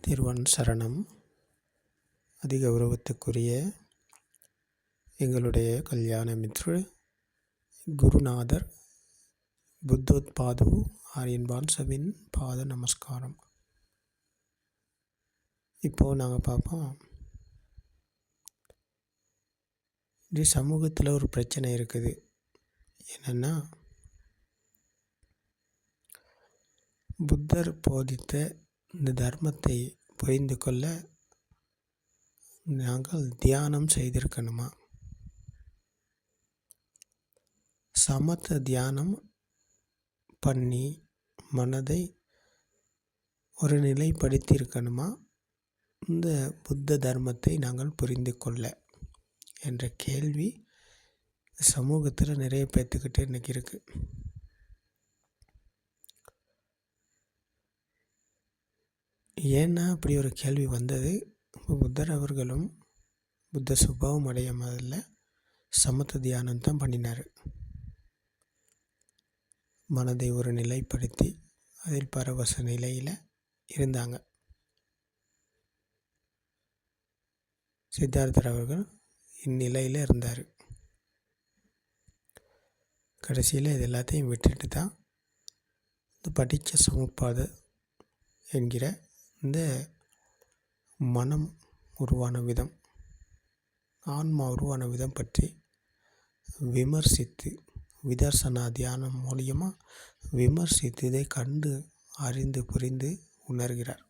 திருவன் சரணம். அதிகௌரவத்துக்குரிய எங்களுடைய கல்யாண மித்ரு குருநாதர் புத்தோத்பாது ஆரியன் பான்சவின் பாத நமஸ்காரம். இப்போது நாங்கள் பார்ப்போம், இந்த சமூகத்தில் ஒரு பிரச்சனை இருக்குது. என்னென்னா, புத்தர் போதித்த இந்த தர்மத்தை புரிந்து கொள்ள நாங்கள் தியானம் செய்திருக்கணுமா? சமத்த தியானம் பண்ணி மனதை ஒரு நிலைப்படுத்தியிருக்கணுமா இந்த புத்த தர்மத்தை நாங்கள் புரிந்து கொள்ள என்ற கேள்வி சமூகத்தில் நிறைய பேர்த்துக்கிட்டே இன்றைக்கி இருக்குது. ஏன்னா அப்படி ஒரு கேள்வி வந்தது? புத்தர் அவர்களும் புத்த சுபாவம் அடைய முதல்ல சமத்த தியானம் தான் பண்ணினார். மனதை ஒரு நிலைப்படுத்தி அதில் பரவச நிலையில் இருந்தாங்க. சித்தார்த்தர் அவர்கள் இந்நிலையில் இருந்தார். கடைசியில் இது எல்லாத்தையும் விட்டுட்டு தான் இந்த படித்த சமுப்பாத என்கிற இந்த மனம் உருவான விதம், ஆன்மா உருவான விதம் பற்றி விமர்சித்து, விதர்சனா தியானம் மூலியமாக விமர்சித்து இதை கண்டு அறிந்து புரிந்து உணர்கிறார்.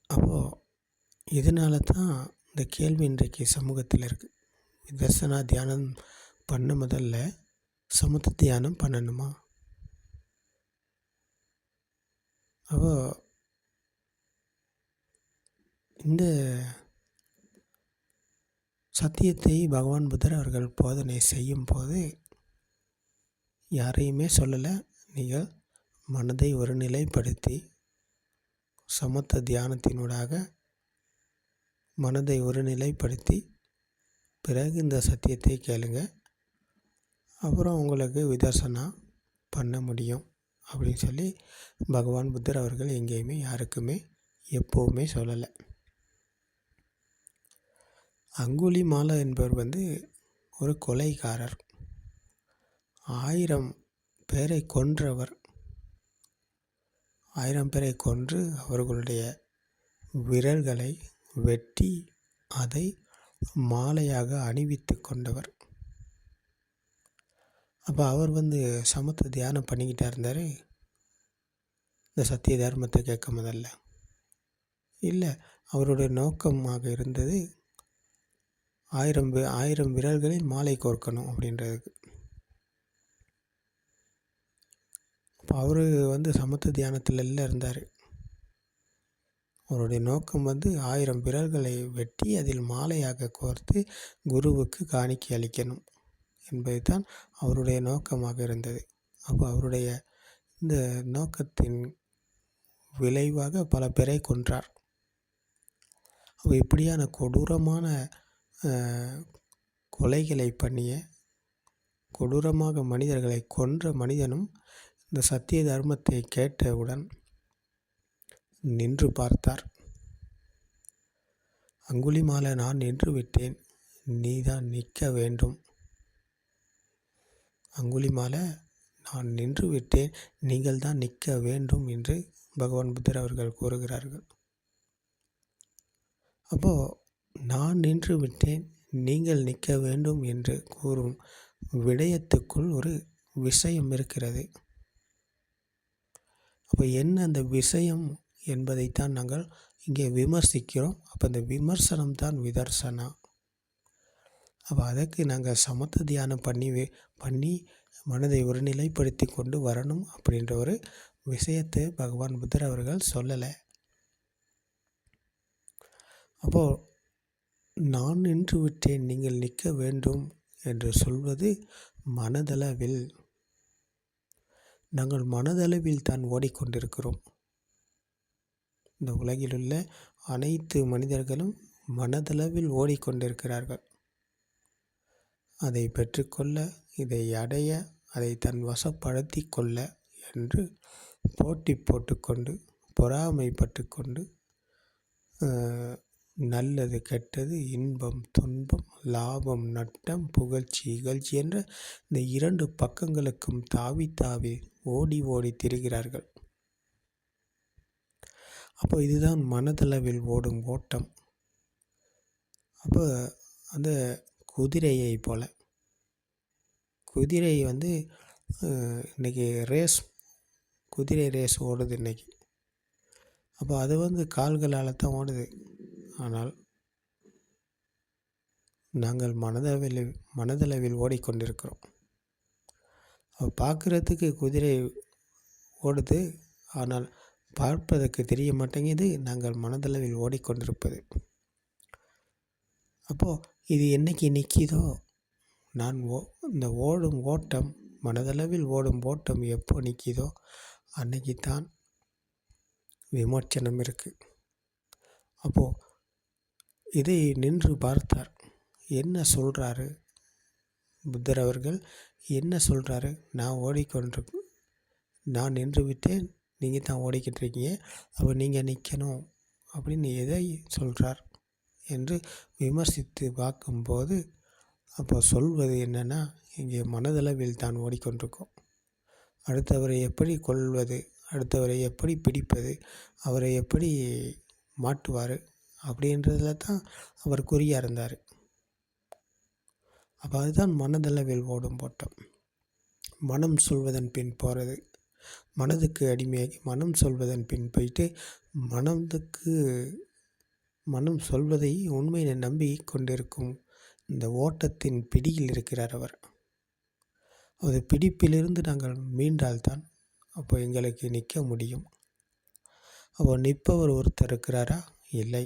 அப்போது இதனால தான் இந்த கேள்வி இன்றைக்கு சமூகத்தில் இருக்குது. விதர்சனா தியானம் பண்ண முதல்ல சமத்த தியானம் பண்ணணுமா? அப்போ இந்த சத்தியத்தை பகவான் புத்தர் அவர்கள் போதனை செய்யும் போது யாரையுமே சொல்லலை, நீங்கள் மனதை ஒரு நிலைப்படுத்தி சமத்த தியானத்தினூடாக மனதை ஒரு நிலைப்படுத்தி பிறகு இந்த சத்தியத்தை கேளுங்க, அப்புறம் உங்களுக்கு விதர்சனா பண்ண முடியும் அப்படின்னு சொல்லி பகவான் புத்தர் அவர்கள் எங்கேயுமே யாருக்குமே எப்போவுமே சொல்லலை. அங்குலிமாலா என்பவர் ஒரு கொலைகாரர், 1000 பேரை கொன்றவர். 1000 பேரை கொன்று அவர்களுடைய விரல்களை வெட்டி அதை மாலையாக அணிவித்து கொண்டவர். அப்போ அவர் சமத்த தியானம் பண்ணிக்கிட்டா இருந்தார். இந்த சத்திய தர்மத்தை கேட்க முதல்ல இல்லை, அவருடைய நோக்கமாக இருந்தது 1000 விரல்களில் மாலை கோர்க்கணும் அப்படின்றதுக்கு. அப்போ அவர் சமத்த தியானத்தில் எல்லாம் இருந்தார். அவருடைய நோக்கம் 1000 விரல்களை வெட்டி அதில் மாலையாக கோர்த்து குருவுக்கு காணிக்கை அளிக்கணும் என்பது தான் அவருடைய நோக்கமாக இருந்தது. அப்போ அவருடைய இந்த நோக்கத்தின் விளைவாக பல பேரை கொன்றார். அப்போ இப்படியான கொடூரமான கொலைகளை பண்ணிய, கொடூரமாக மனிதர்களை கொன்ற மனிதனும் இந்த சத்திய தர்மத்தை கேட்டவுடன் நின்று பார்த்தார். அங்குலிமாலை, நான் நின்று விட்டேன், நீதான் நிற்க வேண்டும். அங்குலிமாலை, நான் நின்று விட்டேன், நீங்கள் தான் நிற்க வேண்டும் என்று பகவான் புத்தர் அவர்கள் கூறுகிறார்கள். அப்போது நான் நின்று விட்டேன், நீங்கள் நிற்க வேண்டும் என்று கூறும் விடயத்துக்குள் ஒரு விஷயம் இருக்கிறது. அப்போ என்ன அந்த விஷயம் என்பதைத்தான் நாங்கள் இங்கே விமர்சிக்கிறோம். அப்போ அந்த விமர்சனம் தான் விதர்சனா. அப்போ அதற்கு நாங்கள் சமத்த தியானம் பண்ணி மனதை ஒரு நிலைப்படுத்தி கொண்டு வரணும் அப்படின்ற ஒரு விஷயத்தை பகவான் புத்தர் அவர்கள் சொல்லலை. அப்போது நான் நின்று விட்டேன், நீங்கள் நிற்க வேண்டும் என்று சொல்வது மனதளவில். நாங்கள் மனதளவில் தான் ஓடிக்கொண்டிருக்கிறோம். இந்த உலகிலுள்ள அனைத்து மனிதர்களும் மனதளவில் ஓடிக்கொண்டிருக்கிறார்கள். அதை பெற்றுக்கொள்ள, இதை அடைய, அதை தன் வசப்படுத்தி கொள்ள என்று போட்டி போட்டுக்கொண்டு பொறாமைப்பட்டு கொண்டு நல்லது கெட்டது இன்பம் துன்பம் லாபம் நட்டம் புகழ்ச்சி இகழ்ச்சி என்ற இந்த 2 பக்கங்களுக்கும் தாவி தாவி ஓடி ஓடி திரிகிறார்கள். அப்போ இதுதான் மனதளவில் ஓடும் ஓட்டம். அப்போ அந்த குதிரையை போல குதிரை இன்றைக்கி குதிரை ரேஸ் ஓடுது இன்றைக்கி. அப்போ அது கால்களால் தான் ஓடுது. ஆனால் நாங்கள் மனதளவில் ஓடிக்கொண்டிருக்கிறோம். பார்க்குறதுக்கு குதிரை ஓடுது, ஆனால் பார்ப்பதற்கு தெரிய மாட்டேங்குது நாங்கள் மனதளவில் ஓடிக்கொண்டிருப்பது. அப்போது இது என்னைக்கு நிற்கிதோ, நான் இந்த ஓடும் ஓட்டம் மனதளவில் ஓடும் ஓட்டம் எப்போ நிற்கிதோ அன்னைக்கு தான் விமோச்சனம் இருக்குது. அப்போது இதை நின்று பார்த்தார். என்ன சொல்கிறாரு புத்தர் அவர்கள்? என்ன சொல்கிறாரு? நான் நின்று விட்டேன், நீங்கள் தான் ஓடிக்கிட்டு இருக்கீங்க, அப்போ நீங்கள் நிற்கணும் அப்படின்னு எதை சொல்கிறார் என்று விமர்சித்து பார்க்கும்போது, அப்போ சொல்வது என்னென்னா, இங்கே மனதளவில் தான் ஓடிக்கொண்டிருக்கோம். அடுத்தவரை எப்படி கொள்வது, அடுத்தவரை எப்படி பிடிப்பது, அவரை எப்படி மாட்டுவார் அப்படின்றதுல தான் அவர் குறியாக இருந்தார். அப்போ அதுதான் மனதளவில் ஓடும் ஓட்டம். மனம் சொல்வதன் பின் போகிறது. மனதுக்கு அடிமையாகி மனம் சொல்வதன் பின் போயிட்டு மனம் சொல்வதை உண்மையை நம்பி கொண்டிருக்கும் இந்த ஓட்டத்தின் பிடியில் இருக்கிறார் அவர். அது பிடிப்பிலிருந்து நாங்கள் மீண்டால்தான் அப்போ எங்களுக்கு நிற்க முடியும். அப்போ நிற்பவர் ஒருத்தர் இருக்கிறாரா? இல்லை.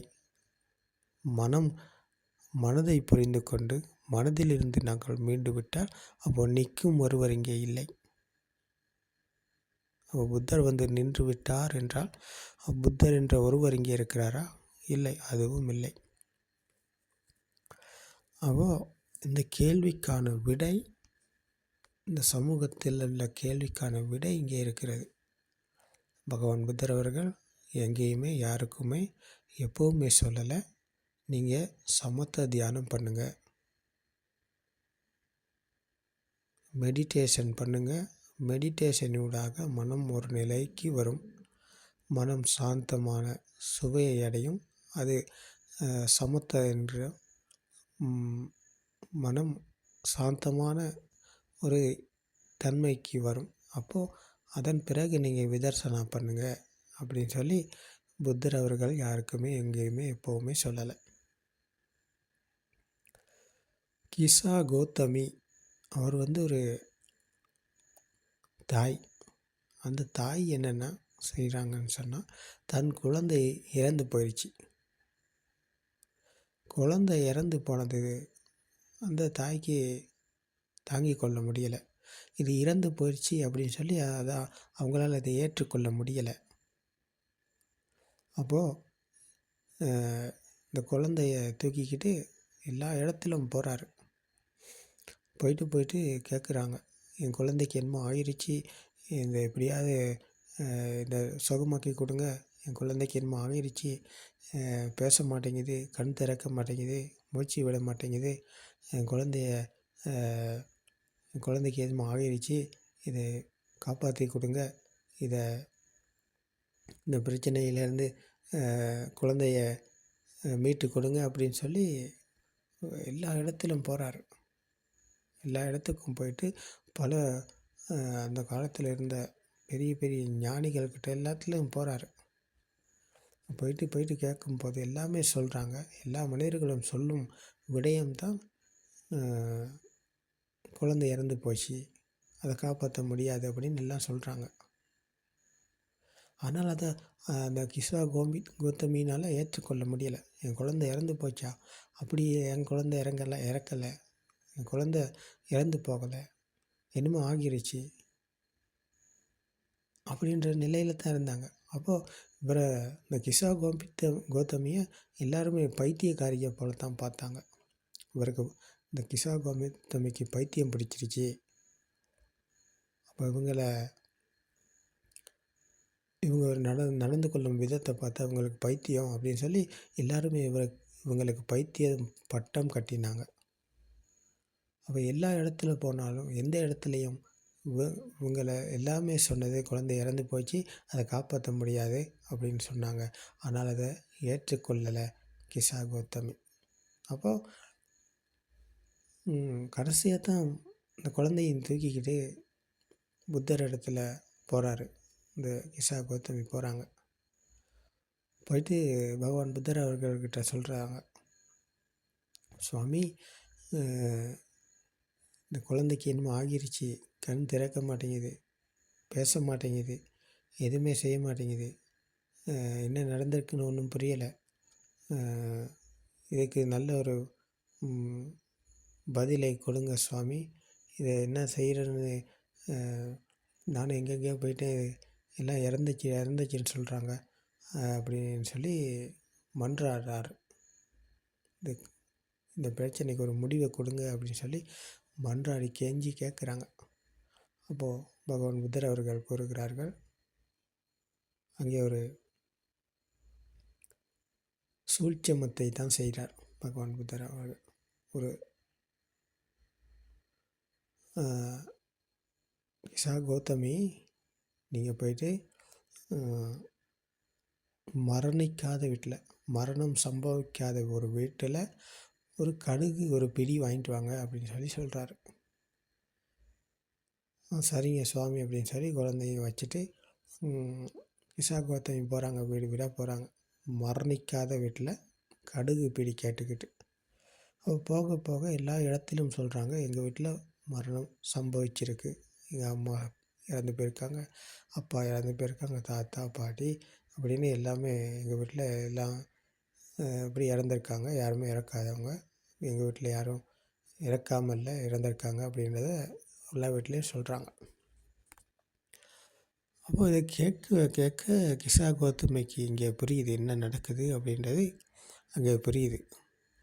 மனதை புரிந்து கொண்டு மனதிலிருந்து நாங்கள் மீண்டு விட்டால் அப்போ நிற்கும் ஒருவர் இங்கே இல்லை. அப்போ புத்தர் நின்று விட்டார் என்றால் புத்தர் என்ற ஒருவர் இங்கே இருக்கிறாரா? இல்லை, அதுவும் இல்லை. அப்போ இந்த கேள்விக்கான விடை, இந்த சமூகத்தில் உள்ள கேள்விக்கான விடை இங்கே இருக்கிறது. பகவான் புத்தர் அவர்கள் எங்கேயுமே யாருக்குமே எப்போவுமே சொல்லலை, நீங்கள் சமத்த தியானம் பண்ணுங்கள், மெடிடேஷன் பண்ணுங்கள், மெடிடேஷனூடாக மனம் ஒரு நிலைக்கு வரும், மனம் சாந்தமான சுவையை அடையும். அது சமத்த என்ற மனம் சாந்தமான ஒரு தன்மைக்கு வரும். அப்போது அதன் பிறகு நீங்கள் விதர்சனா பண்ணுங்கள் அப்படின்னு சொல்லி புத்தர் அவர்கள் யாருக்குமே எங்கேயுமே எப்போவுமே சொல்லலை. கிசா கோத்தமி அவர் ஒரு தாய். அந்த தாய் என்னென்ன செய்கிறாங்கன்னு சொன்னால், தன் குழந்தை இறந்து போயிடுச்சு. குழந்தை இறந்து போனது அந்த தாய்க்கு தாங்கி கொள்ள முடியலை. இது இறந்து போயிடுச்சு அப்படின்னு சொல்லி அவங்களால அதை ஏற்றுக்கொள்ள முடியலை. அப்போது இந்த குழந்தைய தூக்கிக்கிட்டு எல்லா இடத்திலும் போகிறாரு. போயிட்டு கேட்குறாங்க, என் குழந்தைக்கு என்னமோ ஆயிடுச்சு, இந்த எப்படியாவது இந்த சுகமாக்கி கொடுங்க, என் குழந்தைக்கு என்னமோ ஆயிடுச்சு, பேச மாட்டேங்குது, கண் திறக்க மாட்டேங்குது, மூச்சு விட மாட்டேங்குது, என் குழந்தைக்கு எதுவும் ஆகிடுச்சு, இதை காப்பாற்றி கொடுங்க, இந்த பிரச்சனையிலேருந்து குழந்தைய மீட்டு கொடுங்க அப்படின்னு சொல்லி எல்லா இடத்திலும் போகிறாரு. எல்லா இடத்துக்கும் போயிட்டு பல அந்த காலத்தில் இருந்த பெரிய பெரிய ஞானிகள்கிட்ட எல்லாத்துலேயும் போகிறாரு. போயிட்டு கேட்கும்போது எல்லாமே சொல்கிறாங்க. எல்லா மனிதர்களும் சொல்லும் விடயம்தான், குழந்தை இறந்து போச்சு, அதை காப்பாற்ற முடியாது அப்படின்னு எல்லாம் சொல்கிறாங்க. ஆனால் அதை அந்த கிசா கோத்தமினால் ஏற்றுக்கொள்ள முடியலை. என் குழந்தை இறந்து போச்சா? அப்படி என் குழந்தை இறக்கலை, என் குழந்தை இறந்து போகலை, என்னமோ ஆகிருச்சு அப்படின்ற நிலையில் தான் இருந்தாங்க. அப்போது இந்த கிசா கோத்தமியை எல்லாருமே பைத்தியக்காரியை போல தான் பார்த்தாங்க. இவருக்கு இந்த கிசா கோத்தமிக்கு பைத்தியம் பிடிச்சிருச்சு, அப்போ இவங்களை அவர் நடந்து கொள்ளும் விதத்தை பார்த்து அவங்களுக்கு பைத்தியம் அப்படின்னு சொல்லி எல்லாருமே இவங்களுக்கு பைத்தியம் பட்டம் கட்டினாங்க. அப்போ எல்லா இடத்துல போனாலும் எந்த இடத்துலையும் இவங்களை எல்லாமே சொன்னது குழந்தை இறந்து போச்சு, அதை காப்பாற்ற முடியாது அப்படின்னு சொன்னாங்க. ஆனால் அதை ஏற்றுக்கொள்ளலை கிசா கோத்தமி. அப்போது கடைசியாக தான் இந்த குழந்தையும் தூக்கிக்கிட்டு புத்தர் இடத்துல போகிறாரு. இந்த கிசா கோத்தமி போகிறாங்க. போயிட்டு பகவான் புத்தர் அவர்கள்கிட்ட சொல்கிறாங்க, சுவாமி, இந்த குழந்தைக்கு என்னமோ ஆகிருச்சு, கண் திறக்க மாட்டேங்குது, பேச மாட்டேங்குது, எதுவுமே செய்ய மாட்டேங்குது, என்ன நடந்திருக்குன்னு ஒன்றும் புரியலை. இதுக்கு நல்ல ஒரு பதிலை கொடுங்க சுவாமி. இதை என்ன செய்கிறேன்னு நானும் எங்கெங்கேயோ போயிட்டு எல்லாம் இறந்துச்சின்னு சொல்கிறாங்க அப்படின்னு சொல்லி மன்றாடுறார். இந்த பிரச்சனைக்கு ஒரு முடிவை கொடுங்க அப்படின்னு சொல்லி மன்றாடி கெஞ்சி கேட்குறாங்க. அப்போது பகவான் புத்தர் அவர்கள் கூறுகிறார்கள், அங்கே ஒரு சூழ்ச்சமத்தை தான் செய்கிறார் பகவான் புத்தர் அவர்கள். ஒரு கிசா கோத்தமி, நீங்கள் போயிட்டு மரணிக்காத வீட்டில், மரணம் சம்பவிக்காத ஒரு வீட்டில் ஒரு கடுகு ஒரு பிடி வாங்கிட்டு வாங்க அப்படின்னு சொல்லி சொல்கிறாரு. சரிங்க சுவாமி அப்படின்னு சொல்லி குழந்தைய வச்சுட்டு கிசா கோத்தமி போகிறாங்க. வீடு வீடாக போகிறாங்க. மரணிக்காத வீட்டில் கடுகு பிடி கேட்டுக்கிட்டு. போக போக எல்லா இடத்திலும் சொல்கிறாங்க, எங்கள் வீட்டில் மரணம் சம்பவிச்சிருக்கு, எங்கள் அம்மா இறந்து போயிருக்காங்க, அப்பா இறந்து போயிருக்காங்க, தாத்தா பாட்டி அப்படின்னு எல்லாமே எங்கள் வீட்டில் எல்லாம் இப்படி இறந்துருக்காங்க, யாருமே இறக்காதவங்க, எங்கள் வீட்டில் யாரும் இறக்காமல் இல்லை, இறந்துருக்காங்க அப்படின்றத எல்லா வீட்லேயும் சொல்கிறாங்க. அப்போது இதை கேட்க கேட்க கிசா கோத்தமிக்கு இங்கே புரியுது என்ன நடக்குது அப்படின்றது அங்கே புரியுது.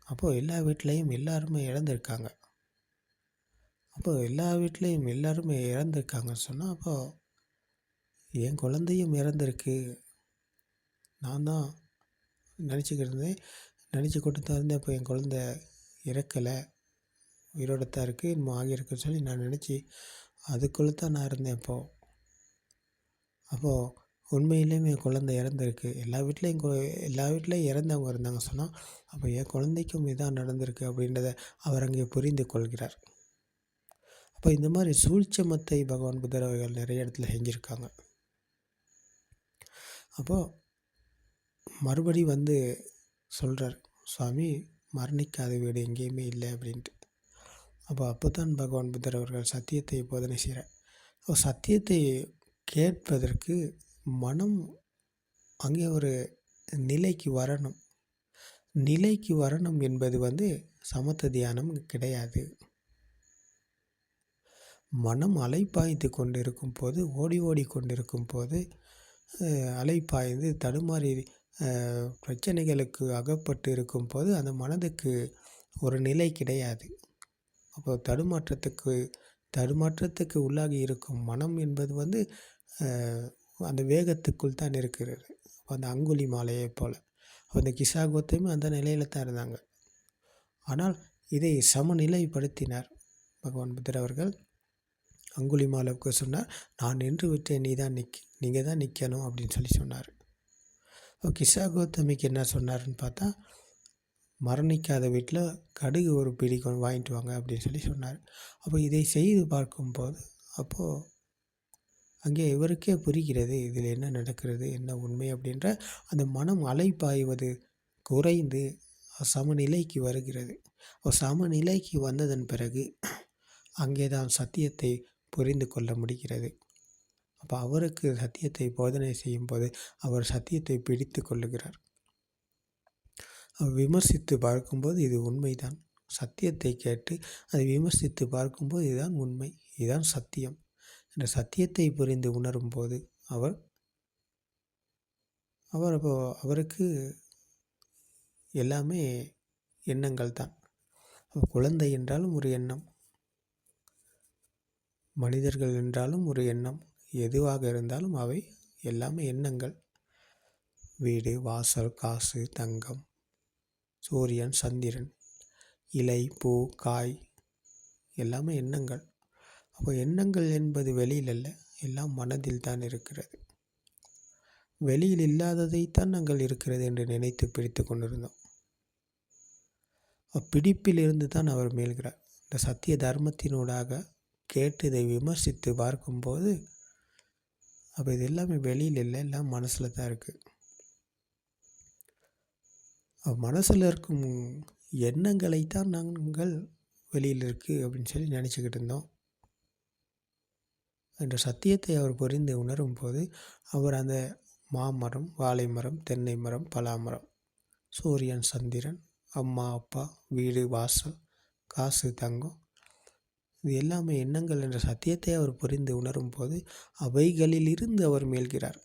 அப்போது எல்லா வீட்லேயும் எல்லாருமே இறந்துருக்காங்க. அப்போது எல்லா வீட்லேயும் எல்லாருமே இறந்துருக்காங்கன்னு சொன்னால், அப்போது என் குழந்தையும் இறந்துருக்கு. நான் தான் நினச்சிக்கிட்டு இருந்தேன், நினச்சி கொண்டு தான் இருந்தேன். இப்போ என் குழந்த இறக்கலை, உயிரோடு தான் இருக்குது, இன்னும் ஆகியிருக்குன்னு சொல்லி நான் நினச்சி அதுக்குள்ளே தான் நான் இருந்தேன். அப்போது உண்மையிலேயுமே என் குழந்தை இறந்துருக்கு. எல்லா வீட்லேயும் இறந்தவங்க இருந்தாங்க சொன்னால், அப்போ என் குழந்தைக்கும் இதான் நடந்திருக்கு அப்படின்றத அவர் அங்கே புரிந்து கொள்கிறார். அப்போ இந்த மாதிரி சூழ்ச்சமத்தை பகவான் புத்தர் அவர்கள் நிறைய இடத்துல செஞ்சுருக்காங்க. அப்போது மறுபடி சொல்கிறார், சுவாமி, மரணிக்காத வீடு எங்கேயுமே இல்லை அப்படின்ட்டு. அப்போ தான் பகவான் புத்தர் அவர்கள் சத்தியத்தை போதனை செய்கிறார். சத்தியத்தை கேட்பதற்கு மனம் அங்கே ஒரு நிலைக்கு வரணும். நிலைக்கு வரணும் என்பது சமத்த தியானம் கிடையாது. மனம் அலைப்பாய்ந்து கொண்டிருக்கும் போது, ஓடி கொண்டிருக்கும் போது, அலைப்பாய்ந்து தடுமாறி பிரச்சனைகளுக்கு அகப்பட்டு இருக்கும் போது அந்த மனதுக்கு ஒரு நிலை கிடையாது. அப்போ தடுமாற்றத்துக்கு உள்ளாகி இருக்கும் மனம் என்பது அந்த வேகத்துக்குள் தான் இருக்கிறது. அந்த அங்குலி மாலையை போல். அந்த கிசா கோத்தமி அந்த நிலையில் தான் இருந்தாங்க. ஆனால் இதை சமநிலைப்படுத்தினார் பகவான் புத்தர் அவர்கள். அங்குலி மாலைக்கு சொன்னார், நான் நின்று விட்டேன், நீங்கள் தான் நிற்கணும் அப்படின்னு சொல்லி சொன்னார். கிசா கோத்தமிக்கு என்ன சொன்னார்ன்னு பார்த்தா, மரணிக்காத வீட்டில் கடுகு ஒரு பிடி வாங்கிட்டு வாங்க அப்படின்னு சொல்லி சொன்னார். அப்போ இதை செய்து பார்க்கும்போது அப்போது அங்கே இவருக்கே புரிகிறது இதில் என்ன நடக்கிறது, என்ன உண்மை அப்படின்ற அந்த மனம் அலைப்பாய்வது குறைந்து சமநிலைக்கு வருகிறது. சமநிலைக்கு வந்ததன் பிறகு அங்கே தான் சத்தியத்தை புரிந்து கொள்ள முடிகிறது. அப்போ அவருக்கு சத்தியத்தை போதனை செய்யும்போது அவர் சத்தியத்தை பிடித்து கொள்ளுகிறார். விமர்சித்து பார்க்கும்போது இது உண்மைதான். சத்தியத்தை கேட்டு அதை விமர்சித்து பார்க்கும்போது இதுதான் உண்மை, இதுதான் சத்தியம் என்ற சத்தியத்தை புரிந்து உணரும்போது அவருக்கு எல்லாமே எண்ணங்கள் தான். குழந்தை என்றாலும் ஒரு எண்ணம், மனிதர்கள் என்றாலும் ஒரு எண்ணம், எதுவாக இருந்தாலும் அவை எல்லாமே எண்ணங்கள். வீடு, வாசல், காசு, தங்கம், சூரியன், சந்திரன், இலை, பூ, காய் எல்லாமே எண்ணங்கள். அப்போ எண்ணங்கள் என்பது வெளியில் அல்ல, எல்லாம் மனதில் தான் இருக்கிறது. வெளியில் இல்லாததைத்தான் நாங்கள் இருக்கிறது என்று நினைத்து பிடித்து கொண்டிருந்தோம். அப்பிடிப்பில் இருந்து தான் அவர் மீள்கிறார். இந்த சத்திய தர்மத்தினூடாக கேட்டு இதை விமர்சித்து பார்க்கும்போது அப்போ இது எல்லாமே வெளியில் இல்லை, எல்லாம் மனசில் தான் இருக்குது. மனசில் இருக்கும் எண்ணங்களைத்தான் நாங்கள் வெளியில் இருக்குது அப்படின்னு சொல்லி நினச்சிக்கிட்டு இருந்தோம். என்ற சத்தியத்தை அவர் புரிந்து உணரும் போது அவர் அந்த மாமரம், வாழை மரம், தென்னை மரம், பலாமரம், சூரியன், சந்திரன், அம்மா, அப்பா, வீடு, வாசல், காசு, தங்கம் இது எல்லாமே எண்ணங்கள் என்ற சத்தியத்தை அவர் புரிந்து உணரும் போது அவைகளிலிருந்து அவர் மீள்கிறார்.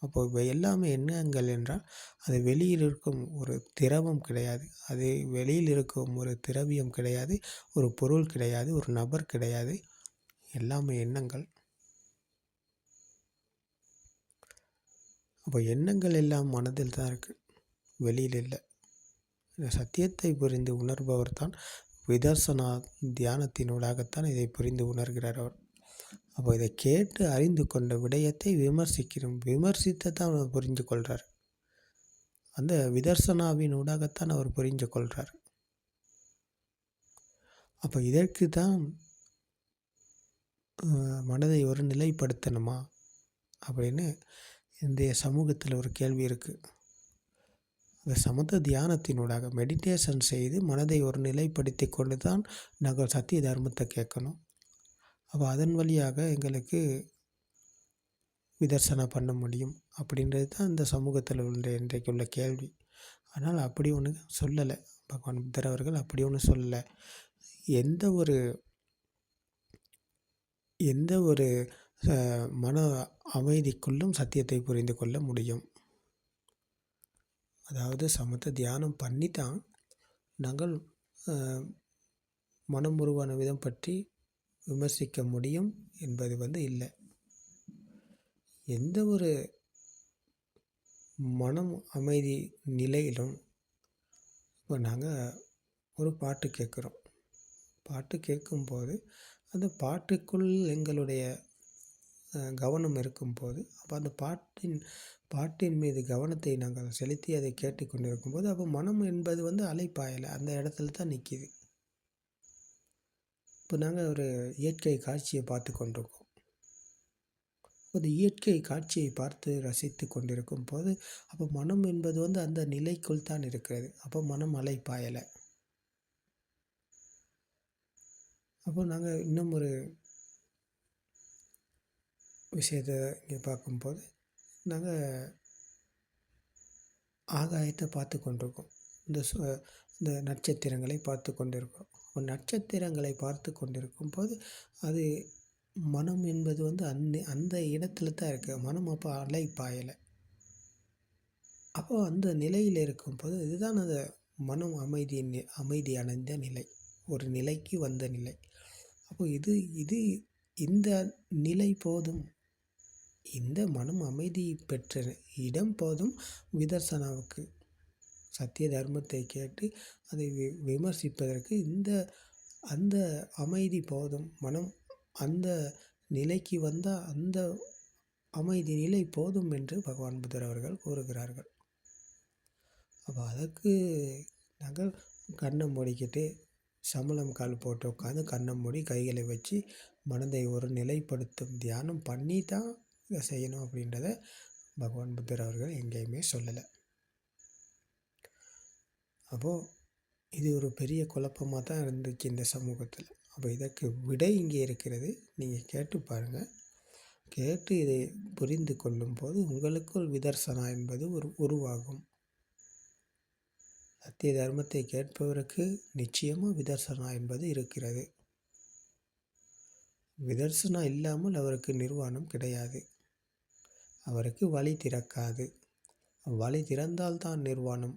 அப்போ இவை எல்லாமே எண்ணங்கள் என்றால் அது வெளியில் இருக்கும் ஒரு திரவம் கிடையாது, அது வெளியில் இருக்கும் ஒரு திரவியம் கிடையாது, ஒரு பொருள் கிடையாது, ஒரு நபர் கிடையாது, எல்லாமே எண்ணங்கள். அப்போ எண்ணங்கள் எல்லாம் மனதில் தான் இருக்குது, வெளியில் இல்லை. இந்த சத்தியத்தை புரிந்து உணர்பவர் தான் விதர்சனா தியானத்தினூடாகத்தான் இதை புரிந்து உணர்கிறார் அவர். அப்போ இதை கேட்டு அறிந்து கொண்ட விடயத்தை விமர்சித்து தான் அவர் புரிந்து கொள்கிறார். அந்த விதர்சனாவின் ஊடாகத்தான் அவர் புரிந்து கொள்கிறார். அப்போ இதற்கு தான் மனதை ஒரு நிலைப்படுத்தணுமா அப்படின்னு இன்றைய சமூகத்தில் ஒரு கேள்வி இருக்குது. அந்த சமத்த தியானத்தினூடாக மெடிடேஷன் செய்து மனதை ஒரு நிலைப்படுத்தி கொண்டு தான் நாங்கள் சத்திய தர்மத்தை கேட்கணும். அப்போ அதன் வழியாக எங்களுக்கு விதர்சனை பண்ண முடியும் அப்படின்றது தான் இந்த சமூகத்தில் உள்ள இன்றைக்கு உள்ள கேள்வி. ஆனால் அப்படி ஒன்று சொல்லலை பகவான் புத்தர் அவர்கள், அப்படி ஒன்று சொல்லலை. எந்த ஒரு மன அமைதிக்குள்ளும் சத்தியத்தை புரிந்து கொள்ள முடியும். அதாவது சமத்த தியானம் பண்ணி தான் நாங்கள் மனம் உருவான விதம் பற்றி விமர்சிக்க முடியும் என்பது இல்லை. எந்த ஒரு மனம் அமைதி நிலையிலும் இப்போ நாங்கள் ஒரு பாட்டு கேட்குறோம். பாட்டு கேட்கும்போது அந்த பாட்டுக்குள் எங்களுடைய கவனம் இருக்கும்போது அப்போ அந்த பாட்டின் மீது கவனத்தை நாங்கள் செலுத்தி அதை கேட்டுக்கொண்டு இருக்கும்போது அப்போ மனம் என்பது அலைப்பாயலை அந்த இடத்துல தான் நிற்கிது. இப்போ நாங்கள் ஒரு இயற்கை காட்சியை பார்த்து கொண்டிருக்கோம். அந்த இயற்கை காட்சியை பார்த்து ரசித்து கொண்டிருக்கும் போது அப்போ மனம் என்பது அந்த நிலைக்குள் தான் இருக்கிறது. அப்போ மனம் அலைப்பாயலை. அப்போ நாங்கள் இன்னும் ஒரு விஷயத்தை இங்கே பார்க்கும்போது நாங்கள் ஆகாயத்தை பார்த்து கொண்டிருக்கோம். இந்த நட்சத்திரங்களை பார்த்து கொண்டிருக்கோம். நட்சத்திரங்களை பார்த்து கொண்டிருக்கும் போது அது மனம் என்பது அந்த இடத்துல தான் இருக்குது. மனம் அப்போ அலைப்பாயலை. அப்போ அந்த நிலையில் இருக்கும்போது இதுதான் அந்த மனம் அமைதி அடைந்த நிலை, ஒரு நிலைக்கு வந்த நிலை. அப்போ இது இந்த நிலை போதும், இந்த மனம் அமைதி பெற்ற இடம் போதும் விதர்சனாவுக்கு சத்திய தர்மத்தை கேட்டு அதை விமர்சிப்பதற்கு அந்த அமைதி போதும். மனம் அந்த நிலைக்கு வந்தால் அந்த அமைதி நிலை போதும் என்று பகவான் புத்தர் அவர்கள் கூறுகிறார்கள். அப்போ அதற்கு நாங்கள் கண்ணை மூடிக்கிட்டு சமணம் கால் போட்டு உட்காந்து கண்ணை மூடி கைகளை வச்சு மனதை ஒரு நிலைப்படுத்தும் தியானம் பண்ணி தான் இதை செய்யணும் அப்படின்றத பகவான் புத்தர் அவர்கள் எங்கேயுமே சொல்லலை. அப்போது இது ஒரு பெரிய குழப்பமாக தான் இருந்துச்சு இந்த சமூகத்தில். அப்போ இதற்கு விடை இங்கே இருக்கிறது. நீங்கள் கேட்டு பாருங்கள். கேட்டு இதை புரிந்து கொள்ளும்போது உங்களுக்குள் விதர்சனா என்பது உருவாகும். சத்திய தர்மத்தை கேட்பவருக்கு நிச்சயமாக விதர்சனா என்பது இருக்கிறது. விதர்சனா இல்லாமல் அவருக்கு நிர்வாணம் கிடையாது. அவருக்கு வழி திறக்காது. வழி திறந்தால்தான் நிர்வாணம்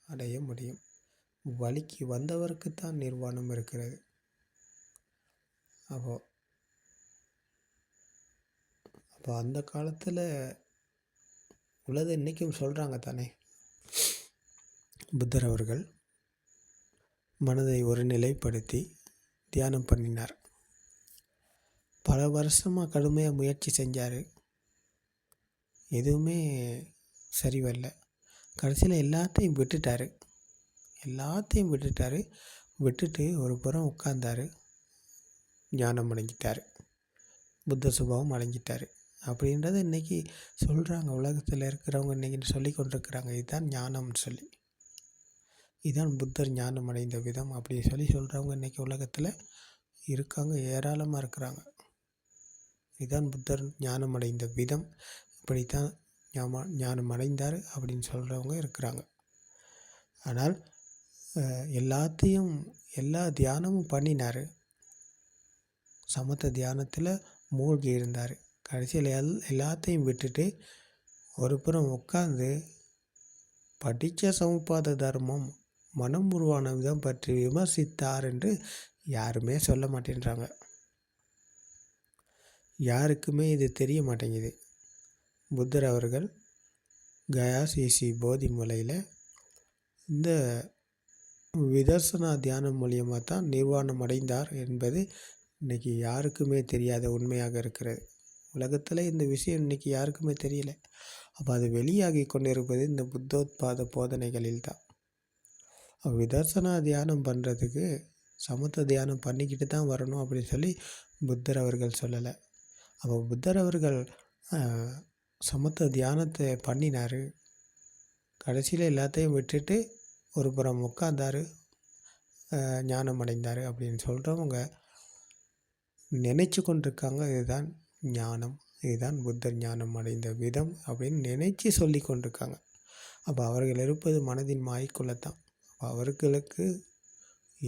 அடைய முடியும். வழிக்கு வந்தவருக்குத்தான் நிர்வாணம் இருக்கிறது. அப்போ அந்த காலத்தில் உள்ளதை இன்றைக்கும் சொல்கிறாங்க தானே. புத்தர் அவர்கள் மனதை ஒருநிலைப்படுத்தி தியானம் பண்ணினார். பல வருஷமாக கடுமையாக முயற்சி செஞ்சார். எதுவுமே சரி வரல. கடைசியில் எல்லாத்தையும் விட்டுட்டு ஒரு புறம் உட்கார்ந்தார். ஞானம் அடைஞ்சிட்டார். புத்த சுபாவம் அடைஞ்சிட்டார் அப்படின்றத இன்றைக்கி சொல்கிறாங்க. உலகத்தில் இருக்கிறவங்க இன்றைக்கி சொல்லி கொண்டிருக்கிறாங்க. இதுதான் ஞானம்னு சொல்லி, இதுதான் புத்தர் ஞானம் அடைந்த விதம் அப்படின்னு சொல்கிறவங்க இன்றைக்கி உலகத்தில் இருக்காங்க, ஏராளமாக இருக்கிறாங்க. இதுதான் புத்தர் ஞானம் அடைந்த விதம், இப்படித்தான் ஞானம் அடைந்தார் அப்படின்னு சொல்கிறவங்க இருக்கிறாங்க. ஆனால் எல்லா தியானமும் பண்ணினார். சமத்த தியானத்தில் மூழ்கி இருந்தார். கடைசியில் எல்லாத்தையும் விட்டுட்டு ஒரு புறம் உட்கார்ந்து படித்த சமுப்பாத தர்மம், மனம் உருவான விதம் பற்றி விமர்சித்தார் என்று யாருமே சொல்ல மாட்டேன்றாங்க. யாருக்குமே இது தெரிய மாட்டேங்குது. புத்தர் அவர்கள் கயா சிசி போதி மலையில் இந்த விதர்சனா தியானம் மூலியமாக தான் நிர்வாணம் அடைந்தார் என்பது இன்றைக்கி யாருக்குமே தெரியாத உண்மையாக இருக்கிறது. உலகத்தில் இந்த விஷயம் இன்றைக்கி யாருக்குமே தெரியல. அப்போ அது வெளியாகி கொண்டிருப்பது இந்த புத்தோத்பாத போதனைகளில் தான். விதர்சனா தியானம் பண்ணுறதுக்கு சமத்த தியானம் பண்ணிக்கிட்டு தான் வரணும் அப்படின்னு சொல்லி புத்தர் அவர்கள் சொல்லலை. அப்போ புத்தர் அவர்கள் சமத்த தியானத்தை பண்ணினார். கடைசியில் எல்லாத்தையும் விட்டுட்டு ஒரு புறம் உட்கார்ந்தார், ஞானம் அடைந்தார் அப்படின்னு சொல்கிறவங்க நினச்சி கொண்டிருக்காங்க. இதுதான் ஞானம், இதுதான் புத்தர் ஞானம் அடைந்த விதம் அப்படின்னு நினச்சி சொல்லி கொண்டிருக்காங்க. அப்போ அவர்கள் இருப்பது மனதின் மாயைக்குள்ளத்தான். அவர்களுக்கு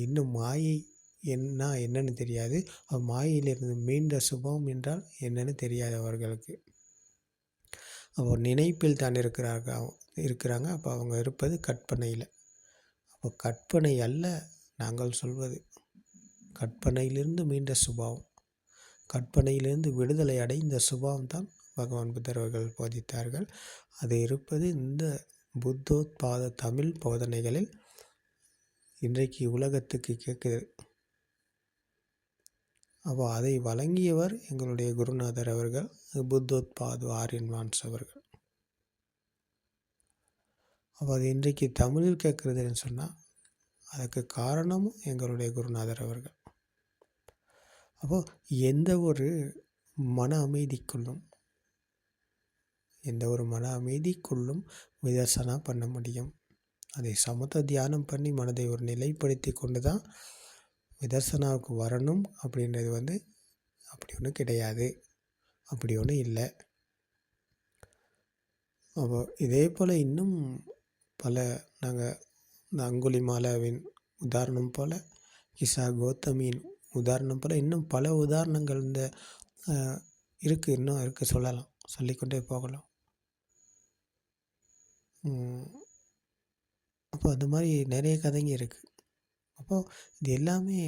இன்னும் மாயை என்னன்னு தெரியாது. மாயையிலிருந்து மீண்ட சுபம் என்றால் என்னன்னு தெரியாது அவர்களுக்கு. அப்போ நினைப்பில் தான் இருக்கிறாங்க. அப்போ அவங்க இருப்பது கற்பனையில். அப்போ கற்பனை அல்ல நாங்கள் சொல்வது, கற்பனையிலிருந்து மீண்ட சுபாவம், கற்பனையிலிருந்து விடுதலை அடைந்த சுபாவம் தான் பகவான் புத்தர் அவர்கள் போதித்தார்கள். அது இருப்பது இந்த புத்தோத்பாத தமிழ் போதனைகளில் இன்றைக்கு உலகத்துக்கு கேட்குது. அப்போ அதை வழங்கியவர் எங்களுடைய குருநாதர் அவர்கள், புத்தோத்பாது ஆரியன் வான்ஸ் அவர்கள். அப்போ அது இன்றைக்கு தமிழில் கேட்குறதுன்னு சொன்னால் அதுக்கு காரணமும் எங்களுடைய குருநாதர் அவர்கள். அப்போது எந்த ஒரு மன அமைதிக்குள்ளும் விதர்சனா பண்ண முடியும். அதை சமத்த தியானம் பண்ணி மனதை ஒரு நிலைப்படுத்தி கொண்டு தான் விதர்சனாவுக்கு வரணும் அப்படின்றது அப்படி ஒன்றும் கிடையாது, அப்படி ஒன்றும் இல்லை. அப்போ இதே போல் இன்னும் பல நாங்கள் இந்த அங்குலிமாலாவின் உதாரணம் போல், கிசா கோத்தமியின் உதாரணம் போல் இன்னும் பல உதாரணங்கள் இந்த இருக்குது சொல்லலாம், சொல்லிக்கொண்டே போகலாம். அப்போ அந்த மாதிரி நிறைய கதைங்க இருக்குது. அப்போது இது எல்லாமே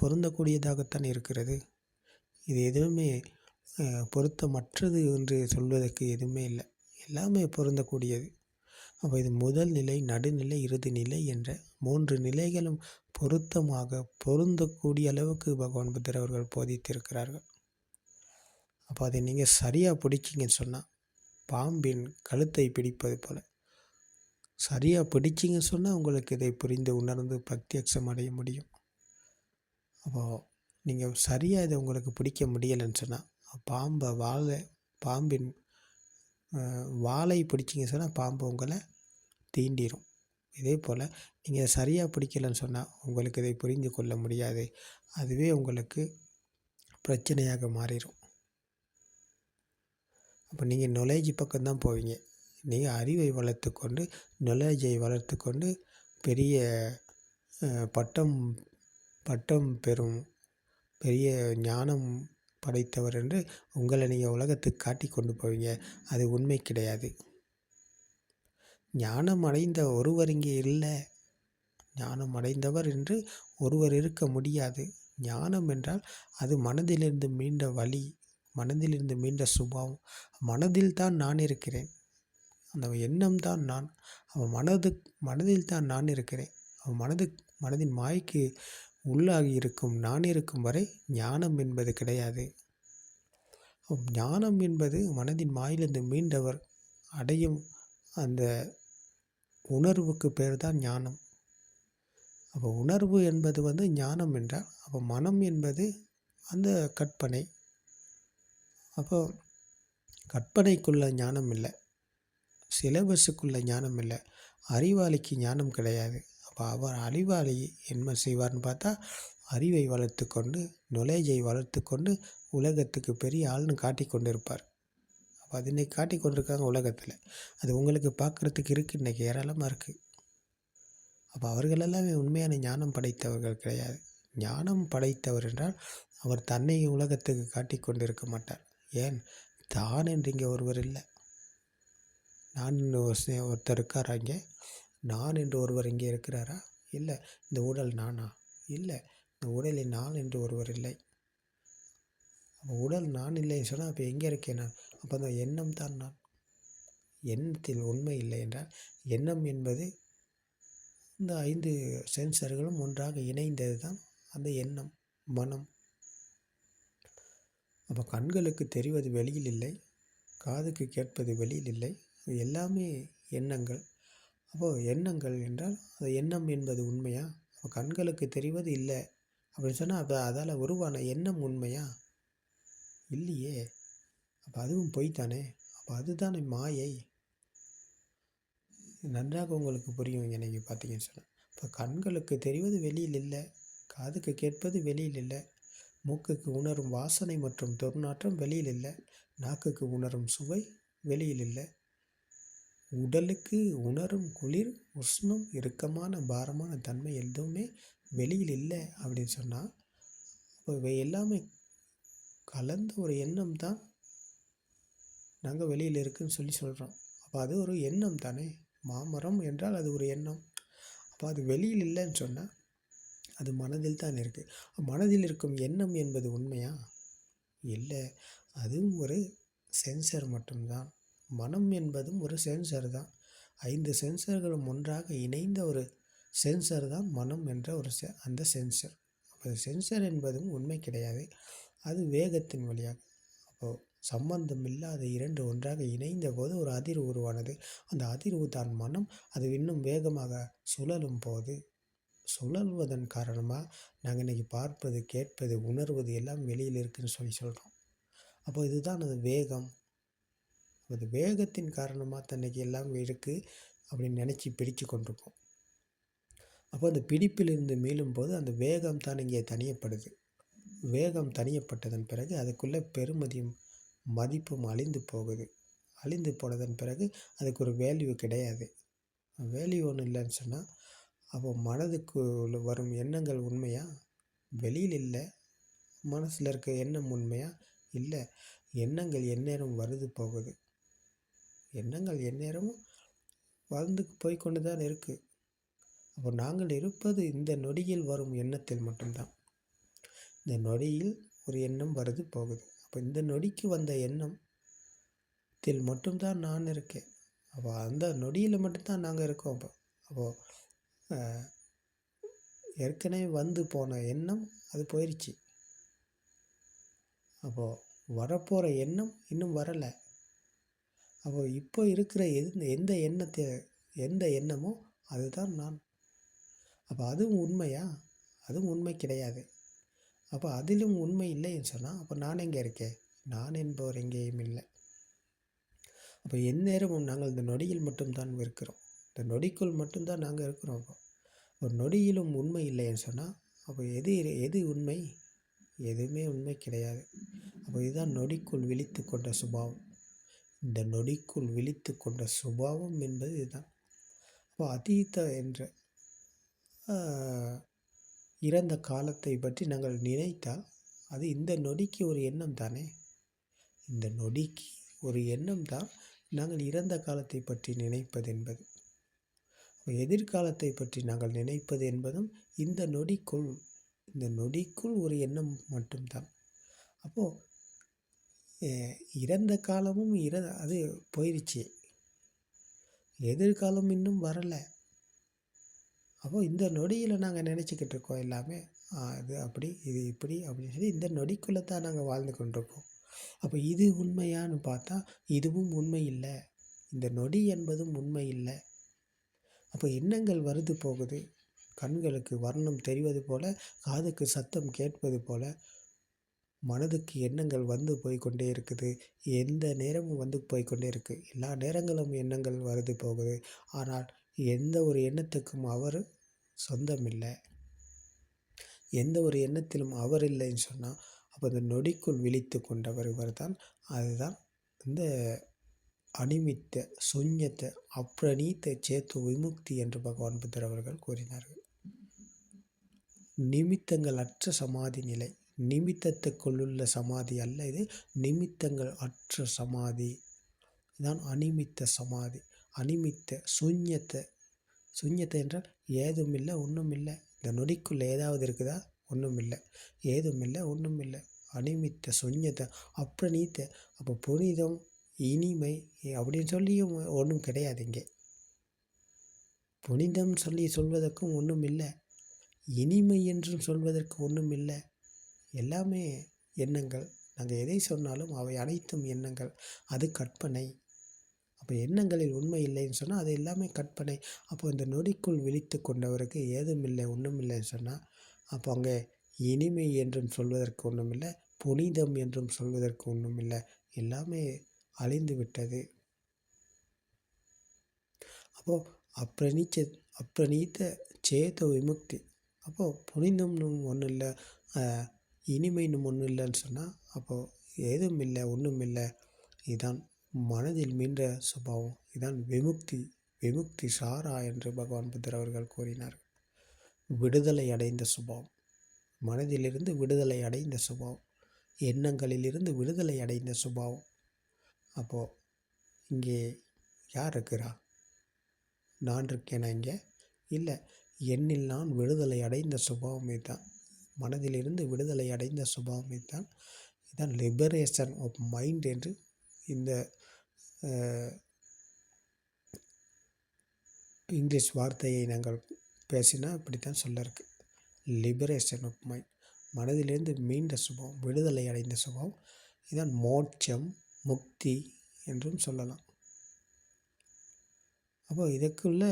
பொருந்தக்கூடியதாகத்தான் இருக்கிறது. இது எதுவுமே பொருத்தமற்றது என்று சொல்வதற்கு எதுவுமே இல்லை, எல்லாமே பொருந்தக்கூடியது. அப்போ இது முதல் நிலை, நடுநிலை, இறுதி நிலை என்ற 3 நிலைகளும் பொருந்தக்கூடிய அளவுக்கு பகவான் புத்தர் அவர்கள் போதித்திருக்கிறார்கள். அப்போ அதை நீங்கள் சரியாக பிடிச்சிங்கன்னு சொன்னால், பாம்பின் கழுத்தை பிடிப்பது போல் சரியாக பிடிச்சிங்கன்னு சொன்னால் உங்களுக்கு இதை புரிந்து உணர்ந்து பிரத்யட்சம் அடைய முடியும். அப்போது நீங்கள் சரியாக இதை உங்களுக்கு பிடிக்க முடியலைன்னு சொன்னால், பாம்பின் வாலை பிடிச்சிங்க சொன்னால் பாம்பு உங்களை தீண்டிடும். இதே போல் நீங்கள் சரியாக பிடிக்கலைன்னு சொன்னால் உங்களுக்கு இதை புரிந்து கொள்ள முடியாது, அதுவே உங்களுக்கு பிரச்சனையாக மாறிடும். அப்போ நீங்கள் நாலேஜ் பக்கம்தான் போவீங்க. நீங்கள் அறிவை வளர்த்துக்கொண்டு நாலேஜை வளர்த்துக்கொண்டு பெரிய பட்டம் பெறும் பெரிய ஞானம் படைத்தவர் என்று உங்களை நீங்கள் உலகத்துக்கு காட்டி கொண்டு போவீங்க. அது உண்மை கிடையாது. ஞானம் அடைந்த ஒருவர் இங்கே இல்லை. ஞானம் அடைந்தவர் என்று ஒருவர் இருக்க முடியாது. ஞானம் என்றால் அது மனதிலிருந்து மீண்ட வழி, மனதிலிருந்து மீண்ட சுபாவம். மனதில் தான் நான் இருக்கிறேன். அந்த எண்ணம் தான் நான். அவன் மனதில் தான் நான் இருக்கிறேன். அவன் மனதின் மாய்க்கு உள்ளாகி இருக்கும் நான் இருக்கும் வரை ஞானம் என்பது கிடையாது. ஞானம் என்பது மனதின் மாயிலிருந்து மீண்டவர் அடையும் அந்த உணர்வுக்கு பேர் தான் ஞானம். அப்போ உணர்வு என்பது ஞானம் என்றால், அப்போ மனம் என்பது அந்த கற்பனை. அப்போ கற்பனைக்குள்ள ஞானம் இல்லை, சிலபஸுக்குள்ள ஞானம் இல்லை, அறிவாளிக்கு ஞானம் கிடையாது. அப்போ அவர் அறிவாளி என்ன செய்வார்னு பார்த்தா, அறிவை வளர்த்து கொண்டு நொலேஜை வளர்த்து கொண்டு உலகத்துக்கு பெரிய ஆள்னு காட்டி கொண்டு இருப்பார். அப்போ அது இன்றைக்கி காட்டி கொண்டிருக்காங்க உலகத்தில். அது உங்களுக்கு பார்க்குறதுக்கு இருக்குது, இன்றைக்கி ஏராளமாக இருக்குது. அப்போ அவர்களெல்லாமே உண்மையான ஞானம் படைத்தவர்கள் கிடையாது. ஞானம் படைத்தவர் என்றால் அவர் தன்னை உலகத்துக்கு காட்டி கொண்டு இருக்க மாட்டார். ஏன், தான் என்று இங்கே ஒருவர் இல்லை. நான் ஒருத்தர் இருக்காரா இங்கே? நான் என்று ஒருவர் இங்கே இருக்கிறாரா? இல்லை. இந்த உடல் நானா? இல்லை. இந்த உடலில் நான் என்று ஒருவர் இல்லை. அப்போ உடல் நான் இல்லைன்னு சொன்னால் அப்போ எங்கே இருக்கேன் நான்? அப்போ அந்த எண்ணம் தான் நான். எண்ணத்தில் உண்மை இல்லை என்றால், எண்ணம் என்பது இந்த 5 சென்சர்களும் ஒன்றாக இணைந்தது தான் அந்த எண்ணம், மனம். அப்போ கண்களுக்கு தெரிவது வெளியில் இல்லை, காதுக்கு கேட்பது வெளியில் இல்லை, எல்லாமே எண்ணங்கள். அப்போது எண்ணங்கள் என்றால் அந்த எண்ணம் என்பது உண்மையா? அப்போ கண்களுக்கு தெரிவது இல்லை அப்படின்னு சொன்னால் அப்போ அதால் உருவான எண்ணம் உண்மையா? இல்லையே. அப்போ அதுவும் பொய் தானே. அப்போ அதுதானே மாயை. நன்றாக உங்களுக்கு புரியும் எனக்கு பார்த்தீங்கன்னு சொன்னால். இப்போ கண்களுக்கு தெரிவது வெளியில் இல்லை, காதுக்கு கேட்பது வெளியில் இல்லை, மூக்குக்கு உணரும் வாசனை மற்றும் துர்நாற்றம் வெளியில் இல்லை, நாக்குக்கு உணரும் சுவை வெளியில் இல்லை, உடலுக்கு உணரும் குளிர், உஷ்ணம், இறுக்கமான பாரமான தன்மை எதுவுமே வெளியில் இல்லை அப்படின்னு சொன்னால், இப்போ இவை எல்லாமே கலந்த ஒரு எண்ணம் தான் நாங்கள் வெளியில் இருக்குதுன்னு சொல்கிறோம். அப்போ அது ஒரு எண்ணம் தானே. மாமரம் என்றால் அது ஒரு எண்ணம். அப்போ அது வெளியில் இல்லைன்னு சொன்னால் அது மனதில் தான் இருக்குது. மனதில் இருக்கும் எண்ணம் என்பது உண்மையா? இல்லை, அதுவும் ஒரு சென்சர் மட்டும்தான். மனம் என்பதும் ஒரு சென்சர் தான். 5 சென்சர்களும் ஒன்றாக இணைந்த ஒரு சென்சர் தான் மனம் என்ற ஒரு அந்த சென்சர். அப்போ சென்சர் என்பதும் உண்மை கிடையாது, அது வேகத்தின் வழியாக. அப்போது சம்பந்தம் இல்லாத 2 ஒன்றாக இணைந்த போது ஒரு அதிர்வு உருவானது. அந்த அதிர்வு தான் மனம். அது இன்னும் வேகமாக சுழலும் போது, சுழல்வதன் காரணமாக நாங்கள் இன்றைக்கி பார்ப்பது, கேட்பது, உணர்வது எல்லாம் வெளியில் இருக்குதுன்னு சொல்கிறோம். அப்போ இதுதான் அது வேகம். அது வேகத்தின் காரணமாக தன்னைக்கு எல்லாம் இருக்குது அப்படின்னு நினச்சி பிடிச்சு கொண்டிருக்கோம். அப்போ அந்த பிடிப்பிலிருந்து மீளும் போது அந்த வேகம் தான் இங்கே தனியப்படுது. வேகம் தனியப்பட்டதன் பிறகு அதுக்குள்ளே பெருமதியும் மதிப்பும் அழிந்து போகுது. அழிந்து போனதன் பிறகு அதுக்கு ஒரு வேல்யூ கிடையாது. வேல்யூ ஒன்றும் இல்லைன்னு சொன்னால், அப்போ மனதுக்கு வரும் எண்ணங்கள் உண்மையா? வெளியில் இல்லை. மனசில் இருக்க எண்ணம் உண்மையா? இல்லை. எண்ணங்கள் எந்நேரம் வருது போகுது. எண்ணங்கள் எந்நேரமும் வந்து போய்கொண்டு தான் இருக்குது. அப்போ நாங்கள் இருப்பது இந்த நொடியில் வரும் எண்ணத்தில் மட்டும்தான். இந்த நொடியில் ஒரு எண்ணம் வருது போகுது. அப்போ இந்த நொடிக்கு வந்த எண்ணத்தில் மட்டும்தான் நான் இருக்கேன். அப்போ அந்த நொடியில் மட்டும்தான் நாங்கள் இருக்கோம். அப்போது ஏற்கனவே வந்து போன எண்ணம் அது போயிடுச்சு. அப்போது வரப்போகிற எண்ணம் இன்னும் வரலை. அப்போது இப்போ இருக்கிற எந்த எண்ணமோ அதுதான் நான். அப்போ அதுவும் உண்மையா? அதுவும் உண்மை கிடையாது. அப்போ அதிலும் உண்மை இல்லைன்னு சொன்னால் அப்போ நான் எங்கே இருக்கேன்? நான் என்பவர் எங்கேயும் இல்லை. அப்போ எந்நேரமும் நாங்கள் இந்த நொடியில் மட்டும்தான் இருக்கிறோம். இந்த நொடிக்குள் மட்டும்தான் நாங்கள் இருக்கிறோம். அப்போ ஒரு நொடியிலும் உண்மை இல்லைன்னு சொன்னால் அப்போ எது உண்மை? எதுவுமே உண்மை கிடையாது. அப்போ இதுதான் நொடிக்குள் விழித்து கொண்ட சுபாவம். இந்த நொடிக்குள் விழித்து கொண்ட சுபாவம் என்பது இதுதான். அப்போ அதீத என்ற இறந்த காலத்தை பற்றி நாங்கள் நினைத்தால் அது இந்த நொடிக்கு ஒரு எண்ணம் தானே. இந்த நொடிக்கு ஒரு எண்ணம் தான் நாங்கள் இறந்த காலத்தை பற்றி நினைப்பது என்பது. எதிர்காலத்தை பற்றி நாங்கள் நினைப்பது என்பதும் இந்த நொடிக்குள் ஒரு எண்ணம் மட்டும்தான். அப்போது இறந்த காலமும் அது போயிடுச்சு, எதிர்காலம் இன்னும் வரலை. அப்போ இந்த நொடியில் நாங்கள் நினச்சிக்கிட்டு இருக்கோம் எல்லாமே. இது அப்படி, இது இப்படி அப்படின்னு சொல்லி இந்த நொடிக்குள்ளே தான் நாங்கள் வாழ்ந்து கொண்டிருக்கோம். அப்போ இது உண்மையான்னு பார்த்தா இதுவும் உண்மை இல்லை, இந்த நொடி என்பதும் உண்மை இல்லை. அப்போ எண்ணங்கள் வருது போகுது. கண்களுக்கு வர்ணம் தெரிவது போல, காதுக்கு சத்தம் கேட்பது போல, மனதுக்கு எண்ணங்கள் வந்து போய்கொண்டே இருக்குது. எந்த நேரமும் வந்து போய்கொண்டே இருக்குது. எல்லா நேரங்களும் எண்ணங்கள் வருது போகுது. ஆனால் எந்த ஒரு எண்ணத்துக்கும் அவர் சொந்தம் இல்லை. எந்த ஒரு எண்ணத்திலும் அவர் இல்லைன்னு சொன்னால் அப்போ அந்த நொடிக்குள் விழித்து கொண்டவர் இவர் தான். அதுதான் இந்த அனிமித்த சுஞ்ஞத்த அப்ரணீத்த சேத்து விமுக்தி என்று பகவான் புத்தர் அவர்கள் கூறினார்கள். நிமித்தங்கள் அற்ற சமாதி நிலை. நிமித்தத்துக்குள்ளுள்ள சமாதி அல்ல இது, நிமித்தங்கள் அற்ற சமாதி தான் அனிமித்த சமாதி. அனிமித்த சுஞ்ஞத்தை. சுஞ்ஞத்தை என்றால் ஏதும் இல்லை, ஒன்றும் இல்லை. இந்த நொடிக்குள்ளே ஏதாவது இருக்குதா? ஒன்றும் இல்லை. ஏதும் இல்லை, ஒன்றும் இல்லை. அனிமித்த சுஞ்ஞத்தை அப்ரணீத்த. அப்போ புனிதம், இனிமை அப்படின்னு சொல்லியும் ஒன்றும் கிடையாது. இங்கே புனிதம் சொல்லி சொல்வதற்கும் ஒன்றும் இல்லை, இனிமை என்றும் சொல்வதற்கு ஒன்றும் இல்லை. எல்லாமே எண்ணங்கள். நாங்கள் எதை சொன்னாலும் அவை அனைத்தும் எண்ணங்கள். அது கற்பனை. அப்போ எண்ணங்களில் உண்மை இல்லைன்னு சொன்னால் அது எல்லாமே கற்பனை. அப்போ இந்த நொடிக்குள் விழித்து கொண்டவருக்கு ஏதும் இல்லை, ஒன்றும் இல்லைன்னு சொன்னால் அப்போ அங்கே இனிமை என்றும் சொல்வதற்கு ஒன்றும் இல்லை, புனிதம் என்றும் சொல்வதற்கு ஒன்றும் இல்லை. எல்லாமே அழிந்து விட்டது. அப்போது அப்ரணீத்த சேத விமுக்தி. அப்போது புனிதம்னு ஒன்றும் இல்லை, இனிமைன்னு ஒன்றும் இல்லைன்னு சொன்னால் அப்போது ஏதும் இல்லை, ஒன்றும் இல்லை. இதுதான் மனதில் மீண்ட சுபாவம். இதுதான் விமுக்தி. விமுக்தி சாரா என்று பகவான் புத்தர் அவர்கள் கூறினார். விடுதலை அடைந்த சுபாவம். மனதிலிருந்து விடுதலை அடைந்த சுபாவம். எண்ணங்களிலிருந்து விடுதலை அடைந்த சுபாவம். அப்போது இங்கே யார் இருக்கிறா? நான் இருக்கேனா இங்கே? இல்லை. என்னில் நான் விடுதலை அடைந்த சுபாவமே தான். மனதிலிருந்து விடுதலை அடைந்த சுபாவமே தான். இதுதான் லிபரேஷன் ஆஃப் மைண்ட் என்று இந்த இங்கிலீஷ் வார்த்தையை நாங்கள் பேசினா இப்படித்தான் சொல்ல இருக்கு. Liberation of mind. மனதிலிருந்து மீண்ட சுபாவம், விடுதலை அடைந்த சுபாவம். இதுதான் மோட்சம், முக்தி என்றும் சொல்லலாம். அப்போ இதுக்குள்ள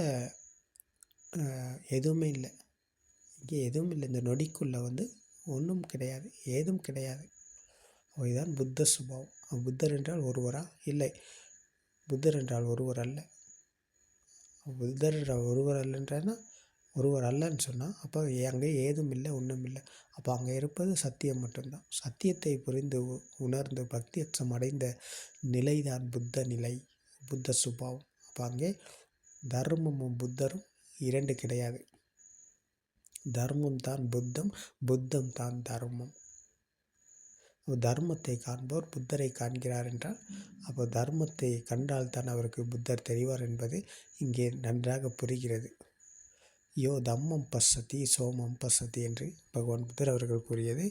எதுவுமே இல்லை. இங்கே எதுவும் இல்லை. இந்த நொடிக்குள்ளே ஒன்றும் கிடையாது, ஏதும் கிடையாது. இதுதான் புத்த சுபாவம். புத்தர் என்றால் ஒருவரா? இல்லை. புத்தர் என்றால் ஒருவர் அல்ல. புத்தர் என்றால் ஒருவர் அல்லன்றனா ஒருவர் அல்லன்னு சொன்னால் அப்போ அங்கே ஏதும் இல்லை, ஒன்றும் இல்லை. அப்போ அங்கே இருப்பது சத்தியம் மட்டும்தான். சத்தியத்தை புரிந்து உணர்ந்து பக்தி அச்சம் அடைந்த நிலைதான் புத்த நிலை, புத்த சுபாவம். அப்போ அங்கே தர்மமும் புத்தரும் இரண்டு கிடையாது. தர்மம் தான் புத்தம், புத்தம் தான் தர்மம். தர்மத்தை காண்பவர் புத்தரை காண்கிறார் என்றால் அப்போ தர்மத்தை கண்டால் தான் அவருக்கு புத்தர் தெரிவார் என்பது இங்கே நன்றாக புரிகிறது. யோ தம்மம் பசதி சோமம் பசதி என்று பகவான் புத்தர் அவர்கள் கூறியது.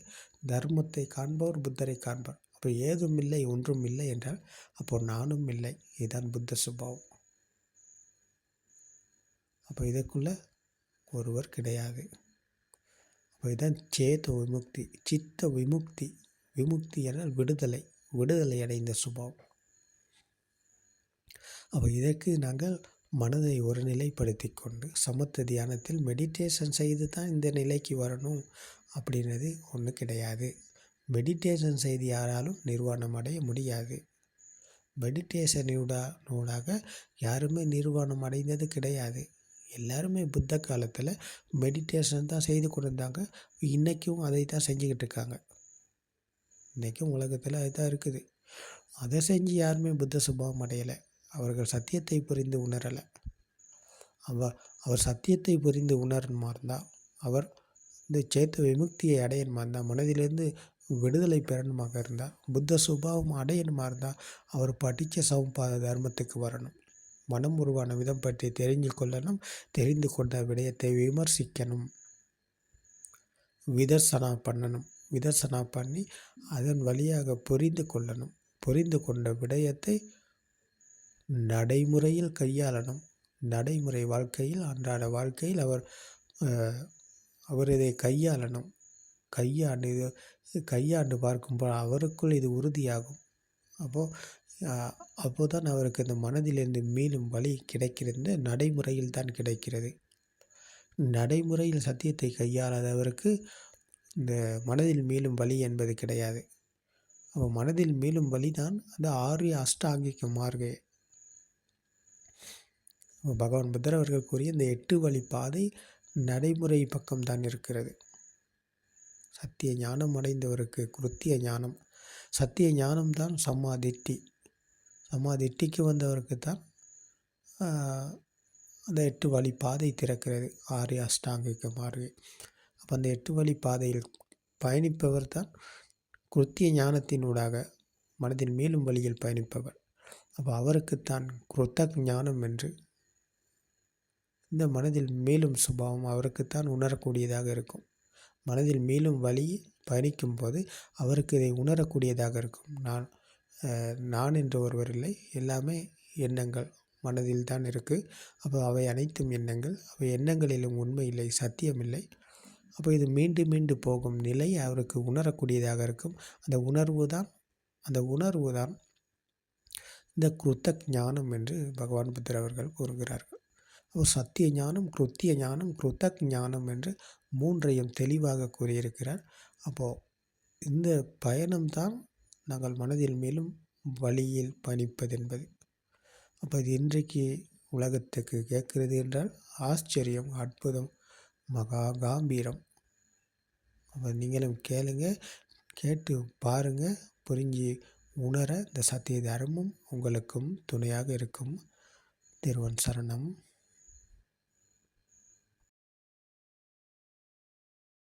தர்மத்தை காண்பவர் புத்தரை காண்பார். அப்போ ஏதும் இல்லை, ஒன்றும் இல்லை என்றால் அப்போ நானும் இல்லை. இதுதான் புத்த சுபாவம். அப்போ இதற்குள்ள ஒருவர் கிடையாது. அப்போ இதுதான் சேத விமுக்தி, சித்த விமுக்தி. விமுக்தி என்றால் விடுதலை, விடுதலை அடைந்த சுபாவம். அப்போ இதற்கு நாங்கள் மனதை ஒரு நிலைப்படுத்தி கொண்டு சமத்த தியானத்தில் மெடிடேஷன் செய்து தான் இந்த நிலைக்கு வரணும் அப்படின்றது ஒன்று கிடையாது. மெடிடேஷன் செய்து யாராலும் நிர்வாணம் அடைய முடியாது. மெடிடேஷனூடாக யாருமே நிர்வாணம் அடைந்தது கிடையாது. எல்லாருமே புத்த காலத்தில் மெடிடேஷன் தான் செய்து கொண்டிருந்தாங்க. இன்றைக்கும் அதை தான் செஞ்சுக்கிட்டு இருக்காங்க. இன்றைக்கும் உலகத்தில் அதுதான் இருக்குது. அதை செஞ்சு யாருமே புத்த சுபாவம் அடையலை. அவர்கள் சத்தியத்தை புரிந்து உணரலை. அவர் சத்தியத்தை புரிந்து உணரணுமா இருந்தால், அவர் இந்த சேத்த விமுக்தியை அடையணுமா இருந்தால், மனதிலிருந்து விடுதலை பெறணுமாக இருந்தால், புத்த சுபாவம் அடையணுமா இருந்தால் அவர் படித்த சமபாத தர்மத்துக்கு வரணும். மனம் உருவான விதம் பற்றி தெரிந்து கொள்ளணும். தெரிந்து கொண்ட விடயத்தை விமர்சிக்கணும், விதர்சனா பண்ணணும். விதர்சனா பண்ணி அதன் வழியாக புரிந்து கொள்ளணும். புரிந்து கொண்ட விடயத்தை நடைமுறையில் கையாளணும். நடைமுறை வாழ்க்கையில், அன்றாட வாழ்க்கையில் அவர் இதை கையாளணும். கையாண்டு பார்க்கும்போது அவருக்குள் இது உறுதியாகும். அப்போதான் அவருக்கு இந்த மனதிலிருந்து மீளும் வழி கிடைக்கிறது. நடைமுறையில் தான் கிடைக்கிறது. நடைமுறையில் சத்தியத்தை கையாளாதவருக்கு இந்த மனதில் மீளும் வழி என்பது கிடையாது. மனதில் மீளும் வழி தான் அந்த ஆரிய அஷ்டாங்கிக மார்க்கை. பகவான் புத்தர் அவர்கள் கூறிய இந்த 8 வழி பாதை நடைமுறை பக்கம்தான் இருக்கிறது. சத்திய ஞானம் அடைந்தவருக்கு கிருத்திய ஞானம், சத்திய ஞானம்தான் சம்மாதிட்டி. சம்மாதிட்டிக்கு வந்தவருக்கு தான் அந்த 8 வழி பாதை திறக்கிறது, ஆரிய அஷ்டாங்கிக மார்க்கை. அப்போ அந்த 8 வழி பாதையில் பயணிப்பவர் தான் கிருத்திய ஞானத்தினூடாக மனதில் மேலும் வழியில் பயணிப்பவர். அப்போ அவருக்குத்தான் கிருத்தக் ஞானம் என்று, இந்த மனதில் மேலும் சுபாவம் அவருக்குத்தான் உணரக்கூடியதாக இருக்கும். மனதில் மேலும் வழி பயணிக்கும் போது அவருக்கு இதை உணரக்கூடியதாக இருக்கும். நான் என்று ஒருவர் இல்லை, எல்லாமே எண்ணங்கள் மனதில் தான் இருக்குது. அப்போ அவை அனைத்தும் எண்ணங்கள். அவை எண்ணங்களிலும் உண்மை இல்லை, சத்தியம் இல்லை. அப்போ இது மீண்டும் மீண்டும் போகும் நிலை அவருக்கு உணரக்கூடியதாக இருக்கும். அந்த உணர்வு தான் இந்த கிருத்தக் ஞானம் என்று பகவான் புத்தர் அவர்கள் கூறுகிறார்கள். அப்போ சத்திய ஞானம், கிருத்திய ஞானம், கிருத்தக் ஞானம் என்று 3ஐயும் தெளிவாக கூறியிருக்கிறார். அப்போது இந்த பயணம்தான் நாங்கள் மனதில் மேலும் வழியில் பயணிப்பது என்பது. அப்போ இது இன்றைக்கு உலகத்துக்கு கேட்கிறது என்றால் ஆச்சரியம், அற்புதம், மகா காம்பீரம். அப்போ நீங்களும் கேளுங்க, கேட்டு பாருங்கள், புரிஞ்சு உணர இந்த சத்திய தர்மம் உங்களுக்கும் துணையாக இருக்கும். திருவன் சரணம்.